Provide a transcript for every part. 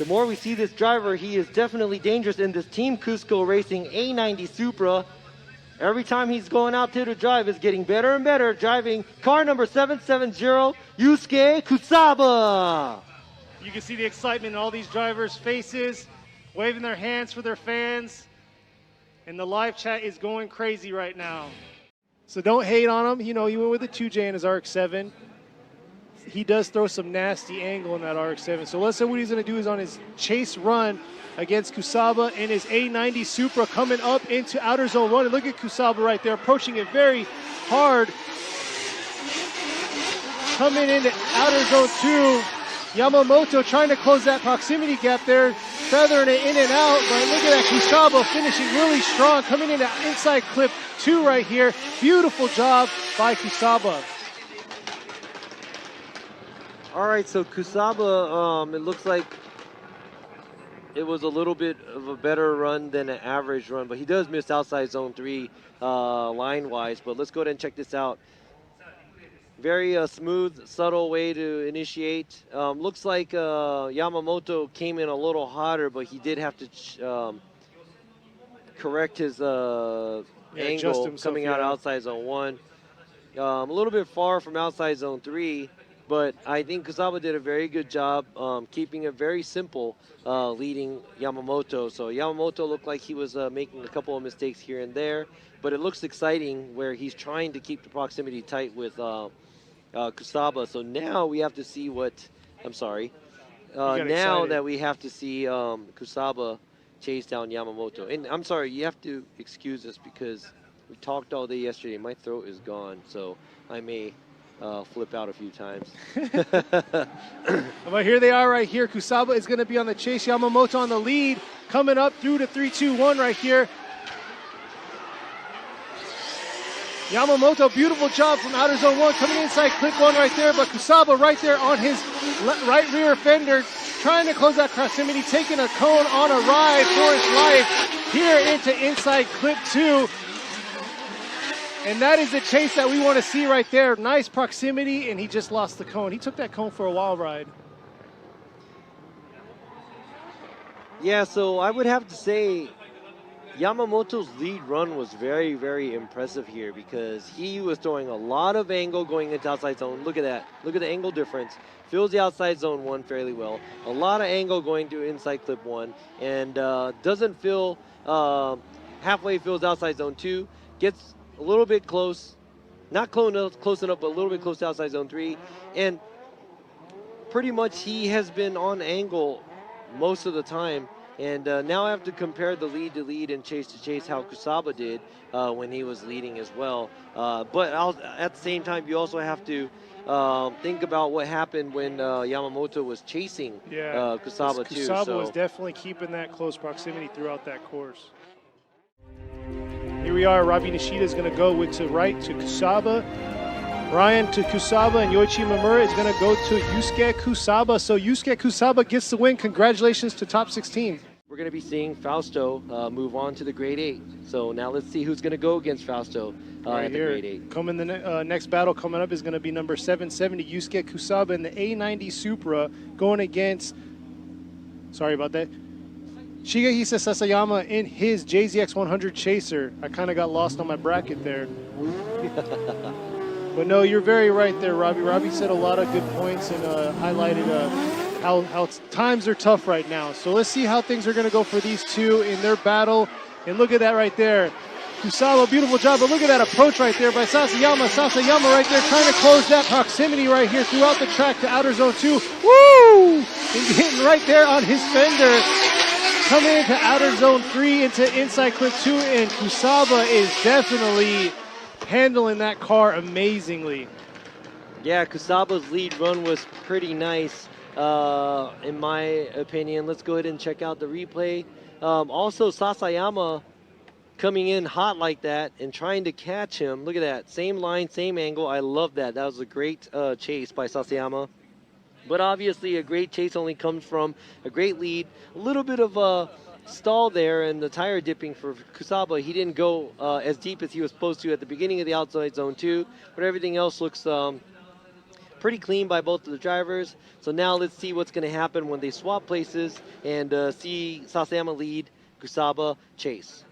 the more we see this driver, he is definitely dangerous in this Team Cusco Racing A90 Supra. Every time he's going out there to drive, is getting better and better, driving car number 770, Yusuke Kusaba. You can see the excitement in all these drivers' faces, waving their hands for their fans. And the live chat is going crazy right now. So don't hate on him. You know, he went with the 2J in his RX-7. He does throw some nasty angle in that RX-7. So let's see what he's going to do is on his chase run against Kusaba in his A90 Supra coming up into outer zone 1. And look at Kusaba right there, approaching it very hard. Coming into outer zone 2. Yamamoto trying to close that proximity gap there, feathering it in and out. But look at that, Kusaba finishing really strong, coming into inside clip 2 right here. Beautiful job by Kusaba. All right, so Kusaba, it looks like it was a little bit of a better run than an average run, but he does miss outside zone 3 line-wise. But let's go ahead and check this out. Very smooth, subtle way to initiate. Looks like Yamamoto came in a little hotter, but he did have to correct his angle coming out outside zone 1. A little bit far from outside zone 3, but I think Kusaba did a very good job keeping it very simple, leading Yamamoto. So Yamamoto looked like he was making a couple of mistakes here and there, but it looks exciting where he's trying to keep the proximity tight with Kusaba. So now we have to see what, now that we have to see Kusaba chase down Yamamoto. And I'm sorry, you have to excuse us because we talked all day yesterday. My throat is gone, so I may flip out a few times. But here they are right here. Kusaba is going to be on the chase. Yamamoto on the lead, coming up through to 3-2-1 right here. Yamamoto, beautiful job from outer zone 1, coming inside clip 1 right there, but Kusaba right there on his right rear fender, trying to close that proximity, taking a cone on a ride for his life here into inside clip 2. And that is the chase that we want to see right there. Nice proximity, and he just lost the cone. He took that cone for a wild ride. Yeah, so I would have to say Yamamoto's lead run was very, very impressive here because he was throwing a lot of angle going into outside zone. Look at that. Look at the angle difference. Fills the outside zone 1 fairly well. A lot of angle going through inside clip 1. And doesn't fill, halfway fills outside zone 2. Gets a little bit close. Not close enough, but a little bit close to outside zone 3. And pretty much he has been on angle most of the time. And now I have to compare the lead to lead and chase to chase how Kusaba did when he was leading as well. But at the same time, you also have to think about what happened when Yamamoto was chasing Kusaba too. Kusaba was definitely keeping that close proximity throughout that course. Here we are. Robbie Nishida is going to go to right to Kusaba. Ryan to Kusaba, and Yoichi Mamura is going to go to Yusuke Kusaba. So Yusuke Kusaba gets the win. Congratulations to top 16. We're going to be seeing Fausto move on to the grade 8. So now let's see who's going to go against Fausto at the grade 8. Coming the next battle coming up is going to be number 770, Yusuke Kusaba in the A90 Supra, going against, sorry about that, Shigehisa Sasayama in his JZX100 Chaser. I kind of got lost on my bracket there. But no, you're very right there, Robbie. Robbie said a lot of good points and highlighted how times are tough right now. So let's see how things are going to go for these two in their battle. And look at that right there. Kusaba, beautiful job, but look at that approach right there by Sasayama. Sasayama right there trying to close that proximity right here throughout the track to outer zone 2. Woo! And getting right there on his fender. Coming into outer zone 3 into inside clip 2, and Kusaba is definitely handling that car amazingly. Yeah, Kusaba's lead run was pretty nice, in my opinion. Let's go ahead and check out the replay. Also, Sasayama coming in hot like that and trying to catch him. Look at that. Same line, same angle. I love that. That was a great chase by Sasayama. But obviously, a great chase only comes from a great lead. A little bit of a stall there and the tire dipping for Kusaba. He didn't go as deep as he was supposed to at the beginning of the outside zone 2, but everything else looks pretty clean by both of the drivers. So now let's see what's going to happen when they swap places and see Sasayama lead, Kusaba chase.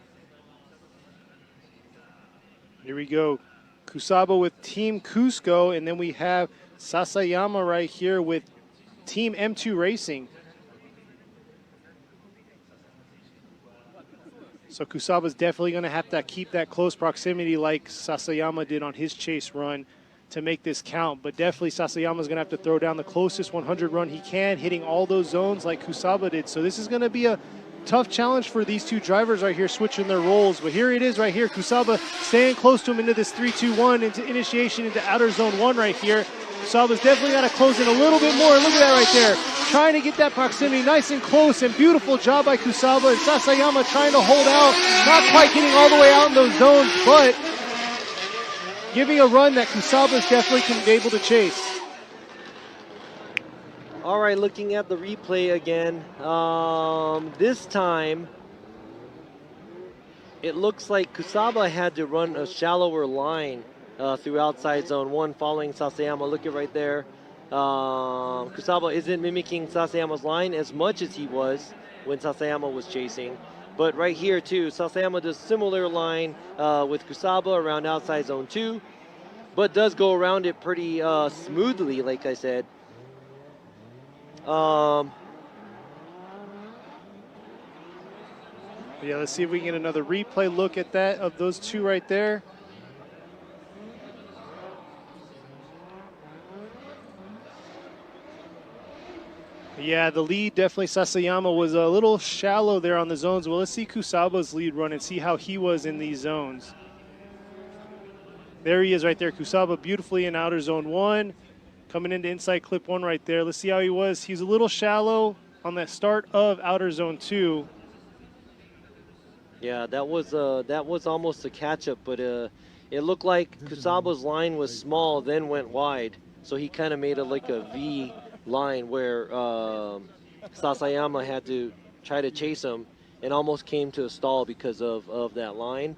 Here we go. Kusaba with Team Cusco, and then we have Sasayama right here with Team M2 Racing. So Kusaba's definitely going to have to keep that close proximity like Sasayama did on his chase run to make this count. But definitely Sasayama's going to have to throw down the closest 100 run he can, hitting all those zones like Kusaba did. So this is going to be a tough challenge for these two drivers right here, switching their roles. But here it is right here. Kusaba staying close to him into this 3-2-1, into initiation into outer zone 1 right here. Kusaba's definitely got to close in a little bit more. Look at that right there. Trying to get that proximity nice and close, and beautiful job by Kusaba. And Sasayama trying to hold out, not quite getting all the way out in those zones, but giving a run that Kusaba's definitely can be able to chase. All right, looking at the replay again. This time, it looks like Kusaba had to run a shallower line through outside zone 1 following Sasayama. Look at right there. Kusaba isn't mimicking Sasayama's line as much as he was when Sasayama was chasing. But right here too, Sasayama does similar line with Kusaba around outside zone 2, but does go around it pretty smoothly, like I said. Yeah, let's see if we can get another replay look at that of those two right there. Yeah, the lead, definitely Sasayama was a little shallow there on the zones. Well, let's see Kusaba's lead run and see how he was in these zones. There he is right there, Kusaba beautifully in outer zone 1. Coming into inside clip 1 right there. Let's see how he was. He's a little shallow on that start of outer zone 2. Yeah, that was almost a catch-up, but it looked like Kusaba's line was small, then went wide. So he kind of made it like a V line where Sasayama had to try to chase him and almost came to a stall because of that line.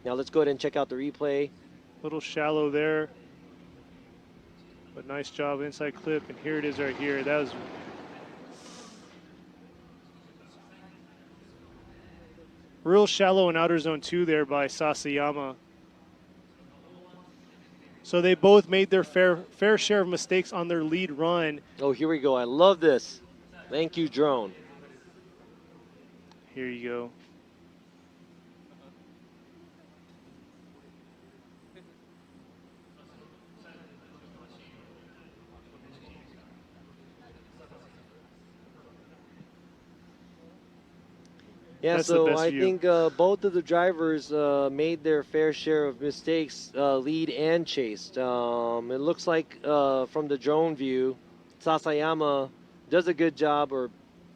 Now let's go ahead and check out the replay. Little shallow there. But nice job inside clip, and here it is right here. That was real shallow in outer zone 2 there by Sasayama. So they both made their fair share of mistakes on their lead run. Oh, here we go. I love this. Thank you, drone. Here you go. Yeah, That's so I view. think both of the drivers made their fair share of mistakes, lead and chased. It looks like from the drone view, Sasayama does a good job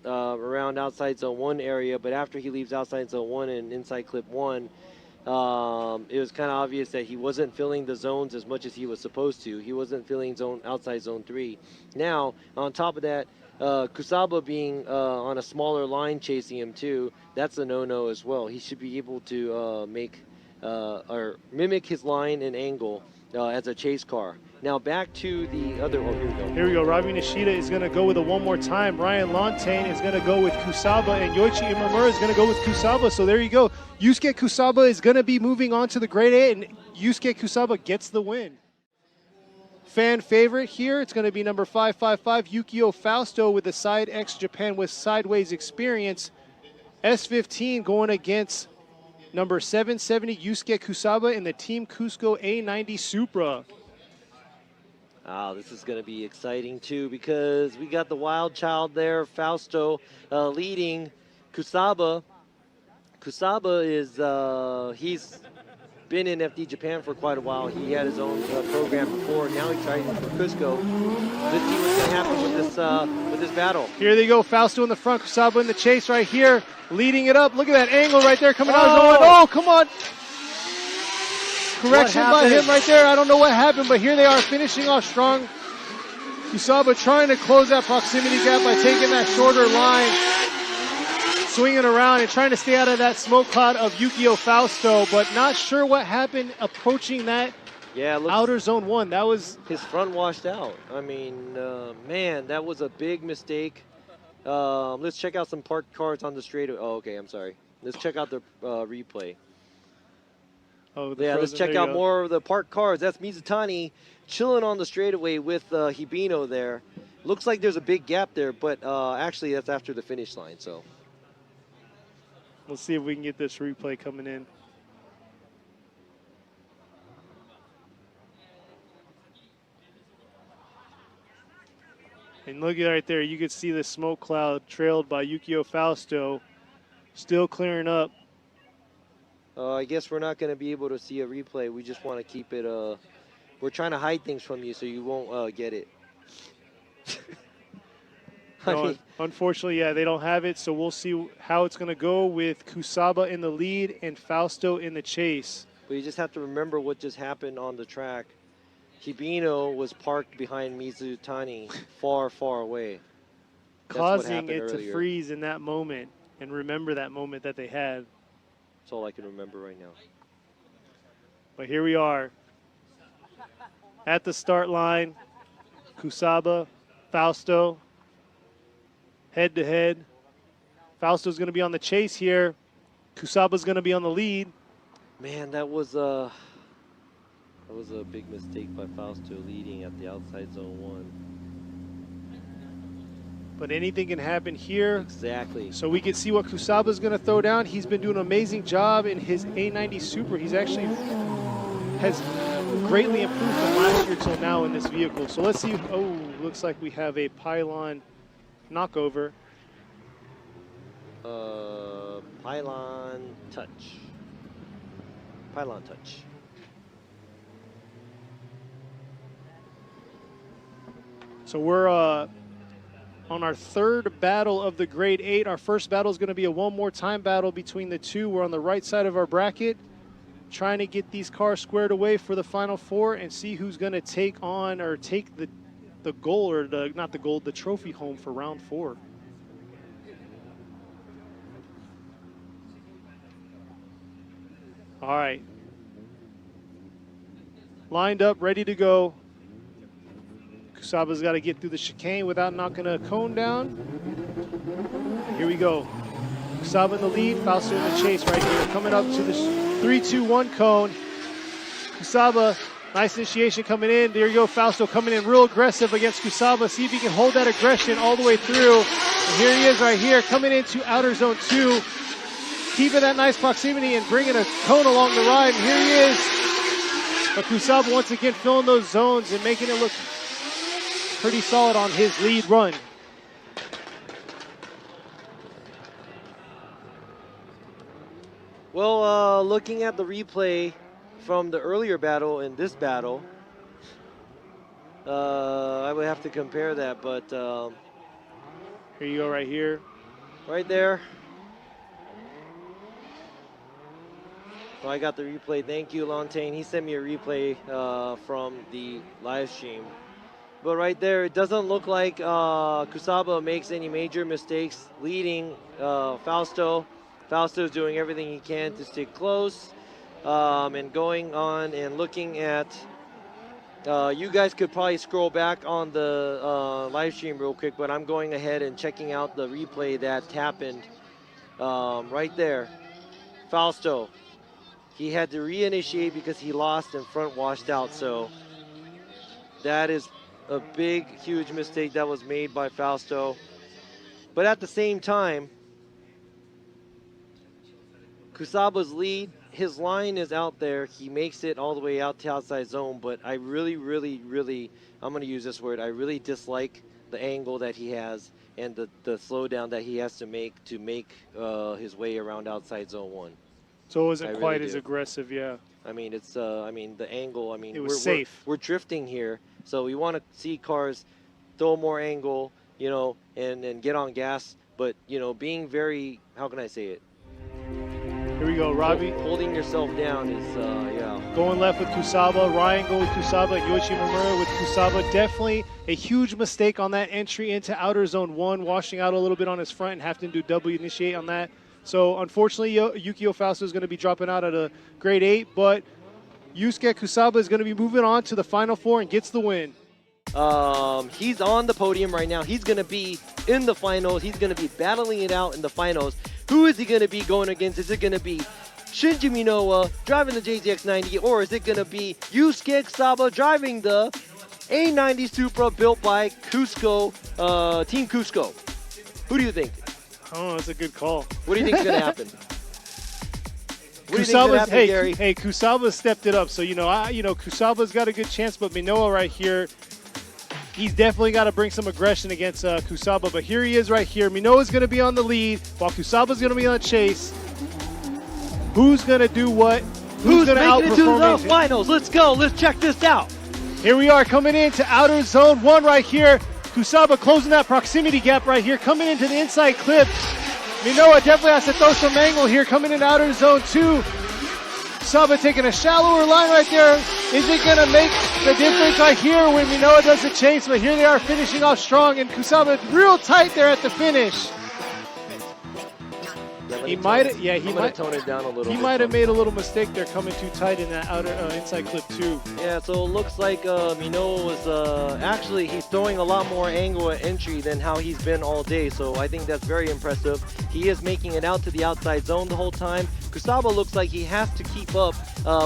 around outside zone 1 area, but after he leaves outside zone 1 and inside clip 1, it was kind of obvious that he wasn't filling the zones as much as he was supposed to. He wasn't filling outside zone 3. Now, on top of that, Kusaba being on a smaller line chasing him too, that's a no-no as well. He should be able to make or mimic his line and angle as a chase car. Now back to the other, oh, here we go. Here we go, Ravi Nishida is gonna go with it one more time. Ryan Lontaine is gonna go with Kusaba, and Yoichi Imamura is gonna go with Kusaba. So there you go. Yusuke Kusaba is gonna be moving on to the grade A, and Yusuke Kusaba gets the win. Fan favorite here, it's going to be number 555, Yukio Fausto with the Side X Japan with Sideways Experience. S15 going against number 770, Yusuke Kusaba in the Team Cusco A90 Supra. Wow, this is going to be exciting too because we got the wild child there, Fausto, leading Kusaba. Kusaba is, he's been in FD Japan for quite a while. He had his own program before. Now he's trying for Cusco. Let's see what's going to happen with this battle. Here they go. Fausto in the front. Kusaba in the chase right here, leading it up. Look at that angle right there coming out. Oh, come on. Correction by him right there. I don't know what happened, but here they are finishing off strong. Kusaba trying to close that proximity gap by taking that shorter line, swinging around and trying to stay out of that smoke cloud of Yukio Fausto, but not sure what happened approaching that Yeah, outer zone 1. That was his front washed out. I mean, man, that was a big mistake. Let's check out some parked cars on the straightaway. Oh, okay, I'm sorry. Let's check out the replay. Oh, yeah, let's check out more of the parked cars. That's Mizutani chilling on the straightaway with Hibino there. Looks like there's a big gap there, but actually that's after the finish line. So let's see if we can get this replay coming in. And look at right there, you can see the smoke cloud trailed by Yukio Fausto, still clearing up. I guess we're not going to be able to see a replay. We just want to keep it. We're trying to hide things from you so you won't get it. No, unfortunately, yeah, they don't have it. So we'll see how it's going to go with Kusaba in the lead and Fausto in the chase. But you just have to remember what just happened on the track. Hibino was parked behind Mizutani far, far away. Causing it to freeze in that moment. And remember that moment that they had. That's all I can remember right now. But here we are. At the start line, Kusaba, Fausto, head to head. Fausto's going to be on the chase here. Kusaba's going to be on the lead. Man, that was a big mistake by Fausto leading at the outside zone 1. But anything can happen here. Exactly. So we can see what Kusaba's going to throw down. He's been doing an amazing job in his A90 Supra. He's actually has greatly improved from last year till now in this vehicle. So let's see. Oh, looks like we have a pylon knockover. Pylon touch. Pylon touch. So we're on our third battle of the grade 8. Our first battle is going to be a one more time battle between the two. We're on the right side of our bracket, trying to get these cars squared away for the final 4 and see who's going to take on or take the goal, or not the gold, the trophy home for round 4. All right. Lined up, ready to go. Kusaba's got to get through the chicane without knocking a cone down. Here we go. Kusaba in the lead, Fausto in the chase right here. Coming up to the 3-2-1 cone. Kusaba, nice initiation coming in. There you go, Fausto coming in real aggressive against Kusaba. See if he can hold that aggression all the way through. And here he is right here, coming into outer zone 2. Keeping that nice proximity and bringing a cone along the ride. And here he is. But Kusaba once again filling those zones and making it look pretty solid on his lead run. Well, looking at the replay from the earlier battle and this battle, I would have to compare that, but here you go right here. Right there. Well, I got the replay. Thank you, Lantain. He sent me a replay from the live stream. But right there, it doesn't look like Kusaba makes any major mistakes leading Fausto. Fausto's doing everything he can to stay close. And going on and looking at, you guys could probably scroll back on the live stream real quick, but I'm going ahead and checking out the replay that happened right there. Fausto, he had to reinitiate because he lost and front washed out. So that is a big, huge mistake that was made by Fausto. But at the same time, Kusaba's lead, his line is out there. He makes it all the way out to outside zone, but I really, I'm going to use this word, I really dislike the angle that he has and the slowdown that he has to make his way around outside zone 1. So it wasn't quite as aggressive, yeah. I mean, it's, I mean, the angle, I mean, it was safe. We're drifting here, so we want to see cars throw more angle, you know, and get on gas, but, you know, being very, how can I say it? Here we go, Robbie. Holding yourself down is, yeah. Going left with Kusaba, Ryan going with Kusaba, and Yoichi Mamura with Kusaba. Definitely a huge mistake on that entry into outer zone 1, washing out a little bit on his front and having to do double initiate on that. So unfortunately, Yukio Fausto is going to be dropping out at a grade 8, but Yusuke Kusaba is going to be moving on to the Final Four and gets the win. He's on the podium right now. He's going to be in the finals. He's going to be battling it out in the finals. Who is he going to be going against? Is it going to be Shinji Minowa driving the JZX90, or is it going to be Yusuke Kusaba driving the A90 Supra built by Cusco, Team Cusco? Who do you think? Oh, that's a good call. What do you think is going to happen? Kusaba stepped it up. So Kusaba's got a good chance, but Minowa right here, he's definitely got to bring some aggression against Kusaba. But here he is right here. Minowa's going to be on the lead, while Kusaba's going to be on chase. Who's going to do what? Who's going to making it to the finals? Let's go. Let's check this out. Here we are coming into outer zone 1 right here. Kusaba closing that proximity gap right here, coming into the inside clip. Minowa definitely has to throw some angle here, coming in outer zone 2. Kusaba taking a shallower line right there. Is it going to make the difference right here when Minowa does the chase? But here they are finishing off strong, and Kusaba real tight there at the finish. He might tone it down a little. He might have made a little mistake there, coming too tight in that outer inside clip too. Yeah, so it looks like Minowa was actually he's throwing a lot more angle at entry than how he's been all day. So I think that's very impressive. He is making it out to the outside zone the whole time. Kusaba looks like he has to keep up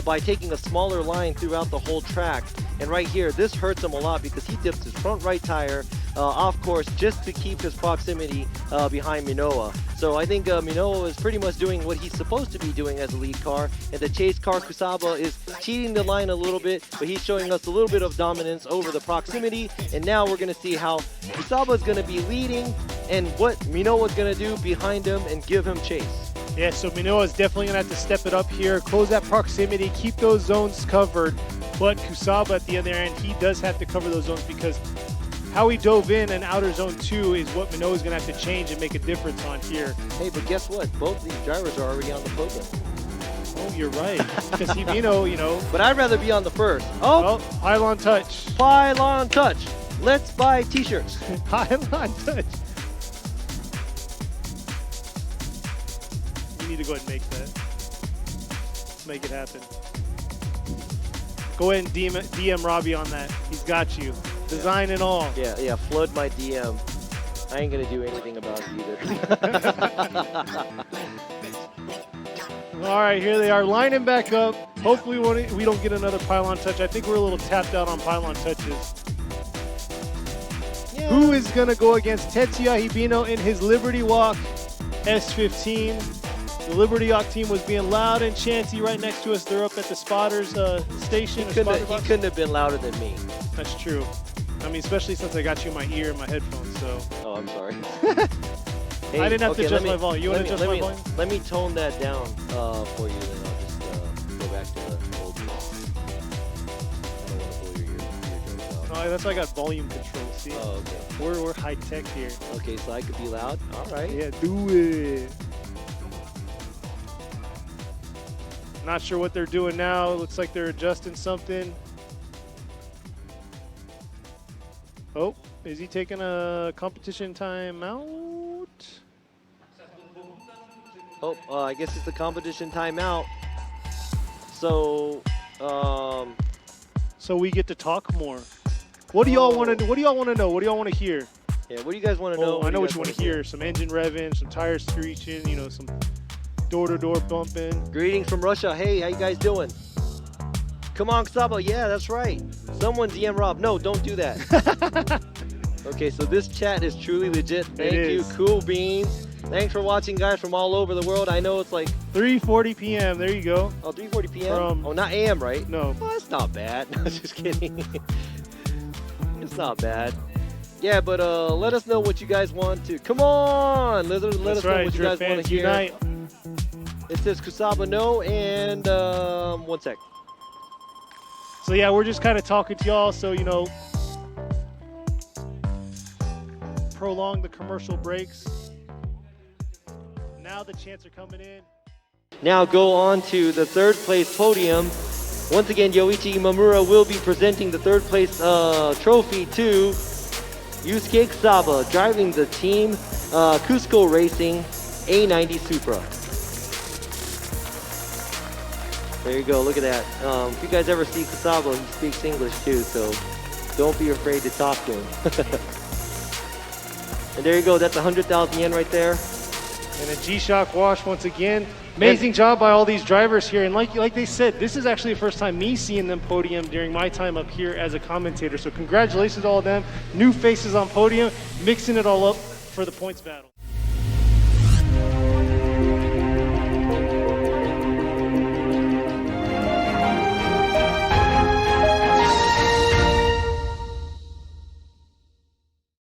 by taking a smaller line throughout the whole track. And right here, this hurts him a lot because he dips his front right tire off course just to keep his proximity behind Minowa. So I think Minowa is pretty much doing what he's supposed to be doing as a lead car, and the chase car Kusaba is cheating the line a little bit, but he's showing us a little bit of dominance over the proximity. And now we're going to see how Kusaba is going to be leading and what Minowa is going to do behind him and give him chase. Yeah, so Minowa is definitely going to have to step it up here, close that proximity, keep those zones covered. But Kusaba at the other end, he does have to cover those zones because how he dove in outer zone 2 is what Minowa is going to have to change and make a difference on here. Hey, but guess what? Both these drivers are already on the podium. Oh, you're right. Because Hibino, But I'd rather be on the first. Oh, pylon touch. Pylon touch. Let's buy t-shirts. Pylon touch. You need to go ahead and make that. Let's make it happen. Go ahead and DM Robbie on that. He's got you. Design and all. Yeah, flood my DM. I ain't gonna do anything about it either. All right, here they are lining back up. Hopefully we don't get another pylon touch. I think we're a little tapped out on pylon touches. Yeah. Who is gonna go against Tetsuya Hibino in his Liberty Walk S15? The Liberty Walk team was being loud and chanty right next to us. They're up at the spotters station. He couldn't have been louder than me. That's true. I mean, especially since I got you in my ear and my headphones, so. Oh, I'm sorry. Hey, I didn't have to adjust my volume. You want to adjust my volume? Let me tone that down for you, then I'll just go back to the old one. I don't want to blow your eardrums out. Oh, that's why I got volume control, see? Oh, okay. We're high tech here. Okay, so I could be loud? All right. Yeah, do it. Not sure what they're doing now. Looks like they're adjusting something. Oh, is he taking a competition timeout? Oh, I guess it's the competition timeout. So, so we get to talk more. What do y'all want to? What do y'all want to know? What do y'all want to hear? Yeah, what do you guys want to know? I know what you want to hear. Some engine revving, some tires screeching. Some door-to-door bumping. Greetings from Russia. Hey, how you guys doing? Come on, Kusaba. Yeah, that's right. Someone DM Rob. No, don't do that. Okay, so this chat is truly legit. Thank you, Cool Beans. Thanks for watching, guys, from all over the world. I know it's like 3:40 p.m. There you go. Oh, 3:40 p.m. Oh, not a.m., right? No. Oh, that's not bad. No, just kidding. It's not bad. Yeah, but let us know what you guys want to. Come on, let us know what you guys want to hear. Unite. It says Kusaba no, and 1 sec. So yeah, we're just kind of talking to y'all, so prolong the commercial breaks. Now the chants are coming in. Now go on to the third place podium. Once again, Yoichi Imamura will be presenting the third place trophy to Yusuke Kusaba, driving the team Cusco Racing A90 Supra. There you go. Look at that. If you guys ever see Kusaba, he speaks English too, so don't be afraid to talk to him. And there you go. That's 100,000 yen right there. And a G-Shock wash once again. Amazing job by all these drivers here. And like they said, this is actually the first time me seeing them podium during my time up here as a commentator. So congratulations to all of them. New faces on podium, mixing it all up for the points battle.